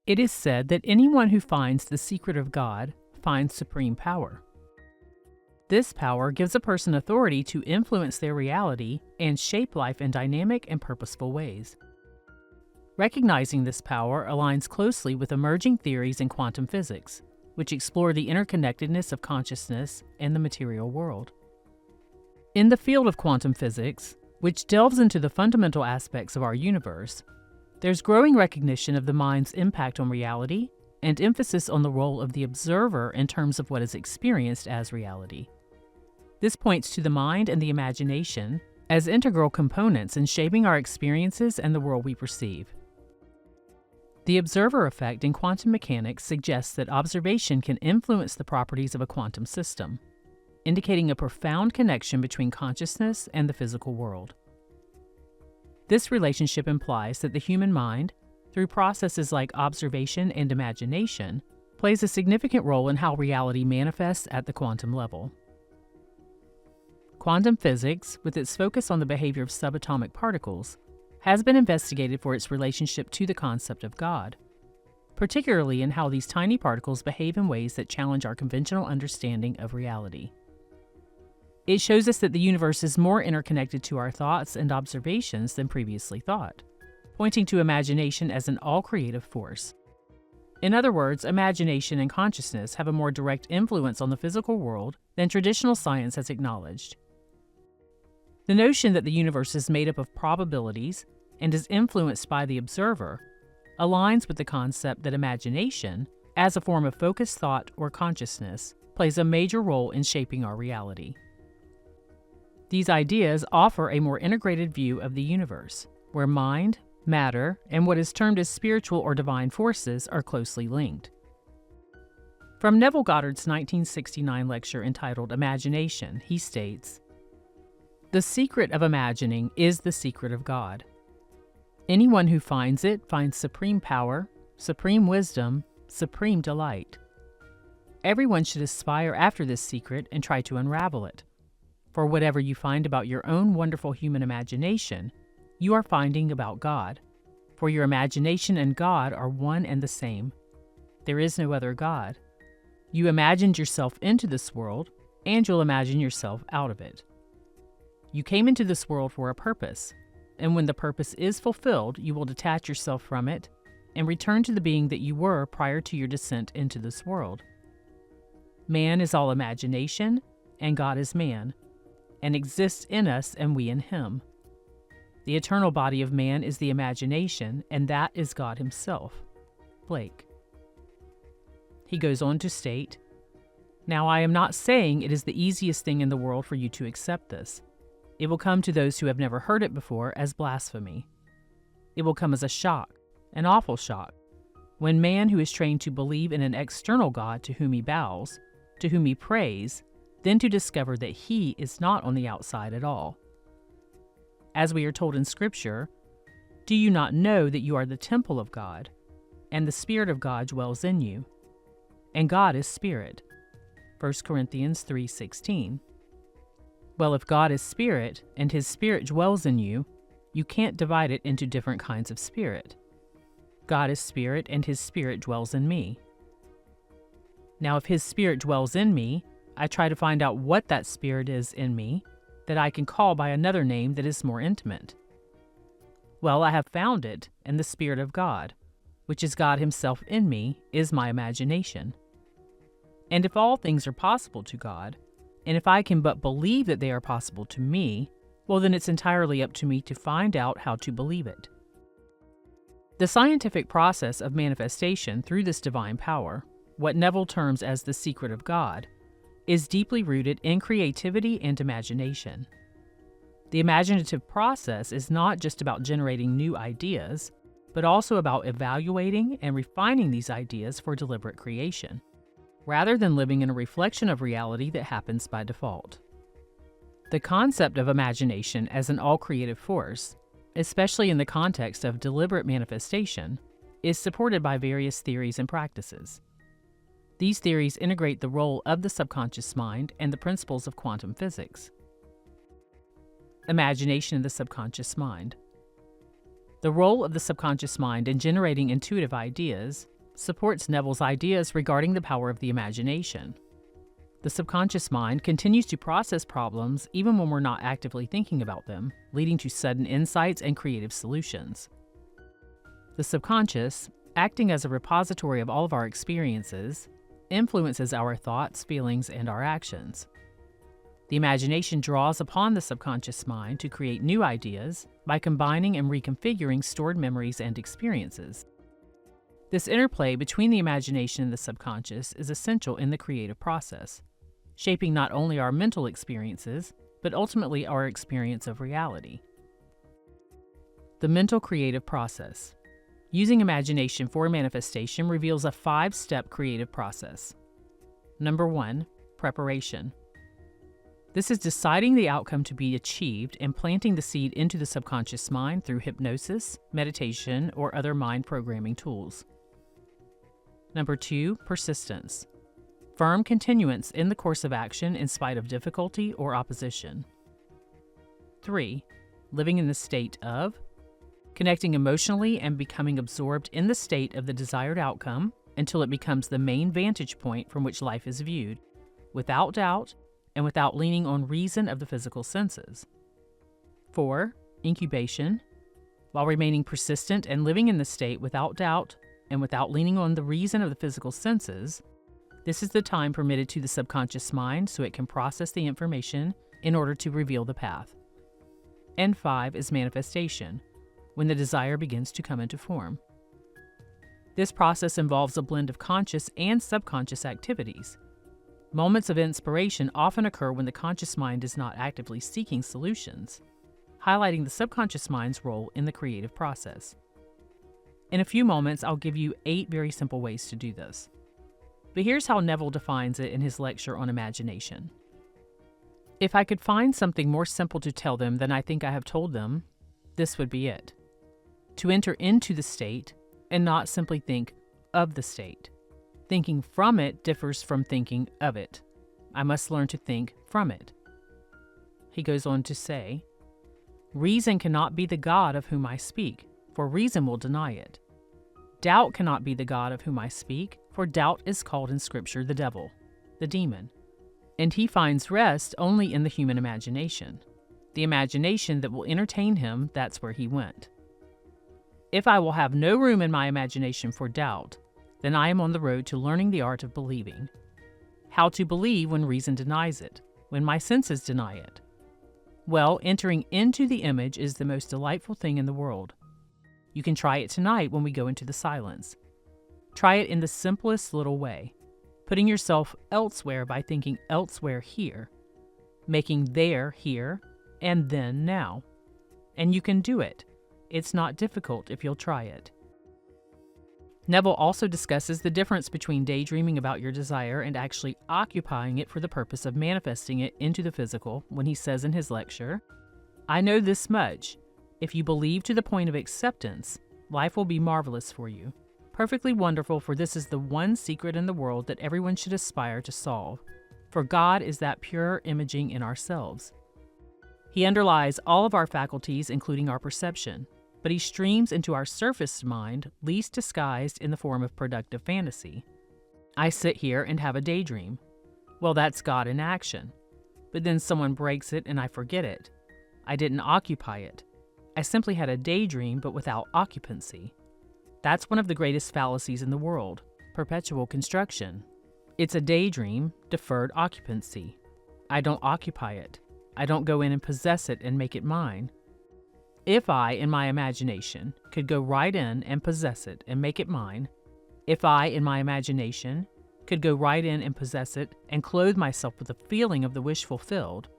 It is said that anyone who finds the secret of God finds supreme power. This power gives a person authority to influence their reality and shape life in dynamic and purposeful ways. Recognizing this power aligns closely with emerging theories in quantum physics, which explore the interconnectedness of consciousness and the material world. In the field of quantum physics, which delves into the fundamental aspects of our universe, there's growing recognition of the mind's impact on reality and emphasis on the role of the observer in terms of what is experienced as reality. This points to the mind and the imagination as integral components in shaping our experiences and the world we perceive. The observer effect in quantum mechanics suggests that observation can influence the properties of a quantum system, indicating a profound connection between consciousness and the physical world. This relationship implies that the human mind, through processes like observation and imagination, plays a significant role in how reality manifests at the quantum level. Quantum physics, with its focus on the behavior of subatomic particles, has been investigated for its relationship to the concept of God, particularly in how these tiny particles behave in ways that challenge our conventional understanding of reality. It shows us that the universe is more interconnected to our thoughts and observations than previously thought, pointing to imagination as an all-creative force. In other words, imagination and consciousness have a more direct influence on the physical world than traditional science has acknowledged. The notion that the universe is made up of probabilities and is influenced by the observer aligns with the concept that imagination, as a form of focused thought or consciousness, plays a major role in shaping our reality. These ideas offer a more integrated view of the universe, where mind, matter, and what is termed as spiritual or divine forces are closely linked. From Neville Goddard's 1969 lecture entitled Imagination, he states, "The secret of imagining is the secret of God. Anyone who finds it finds supreme power, supreme wisdom, supreme delight. Everyone should aspire after this secret and try to unravel it. For whatever you find about your own wonderful human imagination, you are finding about God. For your imagination and God are one and the same. There is no other God. You imagined yourself into this world, and you'll imagine yourself out of it. You came into this world for a purpose, and when the purpose is fulfilled, you will detach yourself from it and return to the being that you were prior to your descent into this world. Man is all imagination, and God is man, and exists in us and we in him. The eternal body of man is the imagination, and that is God himself." Blake. He goes on to state, "Now I am not saying it is the easiest thing in the world for you to accept this. It will come to those who have never heard it before as blasphemy. It will come as a shock, an awful shock, when man who is trained to believe in an external God to whom he bows, to whom he prays, then to discover that he is not on the outside at all. As we are told in Scripture, 'Do you not know that you are the temple of God, and the Spirit of God dwells in you? And God is Spirit.' 1 Corinthians 3:16. Well, if God is Spirit, and his Spirit dwells in you, you can't divide it into different kinds of spirit. God is Spirit, and his Spirit dwells in me. Now, if his Spirit dwells in me, I try to find out what that Spirit is in me that I can call by another name that is more intimate. Well, I have found it, and the Spirit of God, which is God himself in me, is my imagination. And if all things are possible to God, and if I can but believe that they are possible to me, well, then it's entirely up to me to find out how to believe it." The scientific process of manifestation through this divine power, what Neville terms as the secret of God, is deeply rooted in creativity and imagination. The imaginative process is not just about generating new ideas, but also about evaluating and refining these ideas for deliberate creation, rather than living in a reflection of reality that happens by default. The concept of imagination as an all-creative force, especially in the context of deliberate manifestation, is supported by various theories and practices. These theories integrate the role of the subconscious mind and the principles of quantum physics. Imagination in the subconscious mind. The role of the subconscious mind in generating intuitive ideas, supports Neville's ideas regarding the power of the imagination. The subconscious mind continues to process problems even when we're not actively thinking about them, leading to sudden insights and creative solutions. The subconscious, acting as a repository of all of our experiences, influences our thoughts, feelings, and our actions. The imagination draws upon the subconscious mind to create new ideas by combining and reconfiguring stored memories and experiences. This interplay between the imagination and the subconscious is essential in the creative process, shaping not only our mental experiences, but ultimately our experience of reality. The mental creative process. Using imagination for manifestation reveals a 5-step creative process. Number 1, preparation. This is deciding the outcome to be achieved and planting the seed into the subconscious mind through hypnosis, meditation, or other mind programming tools. Number 2, persistence. Firm continuance in the course of action in spite of difficulty or opposition. 3, living in the state of connecting emotionally and becoming absorbed in the state of the desired outcome until it becomes the main vantage point from which life is viewed, without doubt and without leaning on reason of the physical senses. 4, incubation. While remaining persistent and living in the state without doubt and without leaning on the reason of the physical senses, this is the time permitted to the subconscious mind so it can process the information in order to reveal the path. And 5 is manifestation, when the desire begins to come into form. This process involves a blend of conscious and subconscious activities. Moments of inspiration often occur when the conscious mind is not actively seeking solutions, highlighting the subconscious mind's role in the creative process. In a few moments, I'll give you 8 very simple ways to do this. But here's how Neville defines it in his lecture on imagination. If I could find something more simple to tell them than I think I have told them, this would be it. To enter into the state and not simply think of the state. Thinking from it differs from thinking of it. I must learn to think from it. He goes on to say, reason cannot be the God of whom I speak, for reason will deny it. Doubt cannot be the God of whom I speak, for doubt is called in Scripture the devil, the demon. And he finds rest only in the human imagination. The imagination that will entertain him, that's where he went. If I will have no room in my imagination for doubt, then I am on the road to learning the art of believing. How to believe when reason denies it, when my senses deny it. Well, entering into the image is the most delightful thing in the world. You can try it tonight when we go into the silence. Try it in the simplest little way, putting yourself elsewhere by thinking elsewhere here, making there here, and then now. And you can do it. It's not difficult if you'll try it. Neville also discusses the difference between daydreaming about your desire and actually occupying it for the purpose of manifesting it into the physical when he says in his lecture, I know this much. If you believe to the point of acceptance, life will be marvelous for you. Perfectly wonderful, for this is the one secret in the world that everyone should aspire to solve. For God is that pure imaging in ourselves. He underlies all of our faculties, including our perception, but he streams into our surface mind, least disguised in the form of productive fantasy. I sit here and have a daydream. Well, that's God in action. But then someone breaks it and I forget it. I didn't occupy it. I simply had a daydream, but without occupancy. That's one of the greatest fallacies in the world, perpetual construction. It's a daydream, deferred occupancy. I don't occupy it. I don't go in and possess it and make it mine. If I, in my imagination, could go right in and possess it and make it mine, if I, in my imagination, could go right in and possess it and clothe myself with the feeling of the wish fulfilled,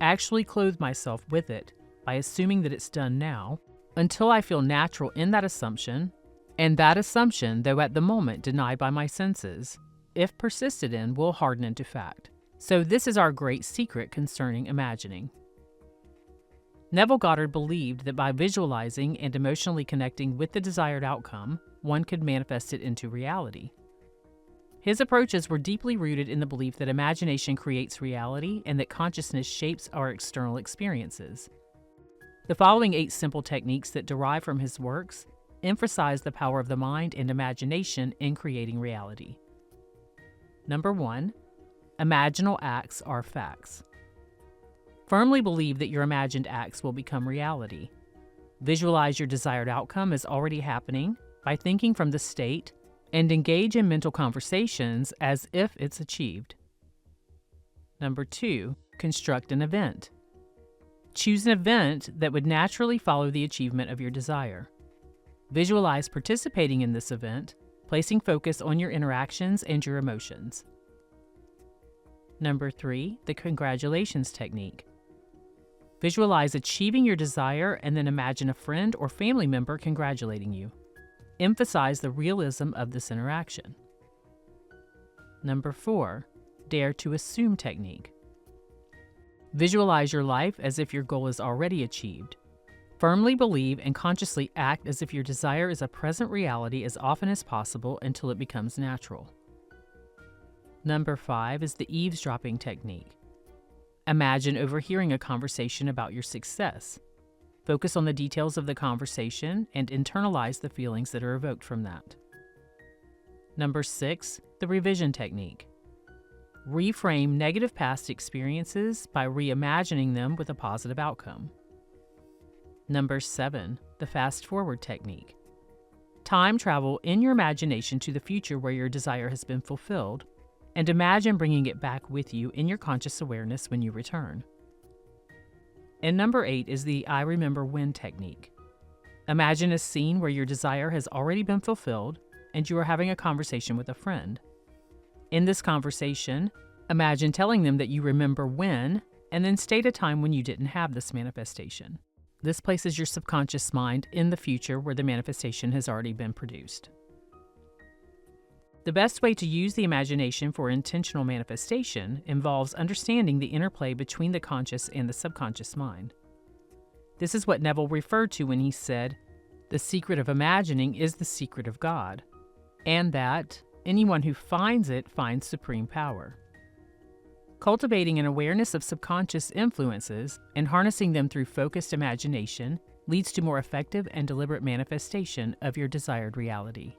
actually clothe myself with it by assuming that it's done now, until I feel natural in that assumption, and that assumption, though at the moment denied by my senses, if persisted in, will harden into fact. So this is our great secret concerning imagining. Neville Goddard believed that by visualizing and emotionally connecting with the desired outcome, one could manifest it into reality. His approaches were deeply rooted in the belief that imagination creates reality and that consciousness shapes our external experiences. The following 8 simple techniques that derive from his works emphasize the power of the mind and imagination in creating reality. Number 1, imaginal acts are facts. Firmly believe that your imagined acts will become reality. Visualize your desired outcome as already happening by thinking from the state, and engage in mental conversations as if it's achieved. Number 2, construct an event. Choose an event that would naturally follow the achievement of your desire. Visualize participating in this event, placing focus on your interactions and your emotions. Number 3, the congratulations technique. Visualize achieving your desire and then imagine a friend or family member congratulating you. Emphasize the realism of this interaction. Number 4, dare to assume technique. Visualize your life as if your goal is already achieved. Firmly believe and consciously act as if your desire is a present reality as often as possible until it becomes natural. Number 5 is the eavesdropping technique. Imagine overhearing a conversation about your success. Focus on the details of the conversation and internalize the feelings that are evoked from that. Number 6, the revision technique. Reframe negative past experiences by reimagining them with a positive outcome. Number 7, the fast forward technique. Time travel in your imagination to the future where your desire has been fulfilled, and imagine bringing it back with you in your conscious awareness when you return. And number 8 is the I remember when technique. Imagine a scene where your desire has already been fulfilled and you are having a conversation with a friend. In this conversation, imagine telling them that you remember when, and then state a time when you didn't have this manifestation. This places your subconscious mind in the future where the manifestation has already been produced. The best way to use the imagination for intentional manifestation involves understanding the interplay between the conscious and the subconscious mind. This is what Neville referred to when he said, "The secret of imagining is the secret of God," and that anyone who finds it finds supreme power. Cultivating an awareness of subconscious influences and harnessing them through focused imagination leads to more effective and deliberate manifestation of your desired reality.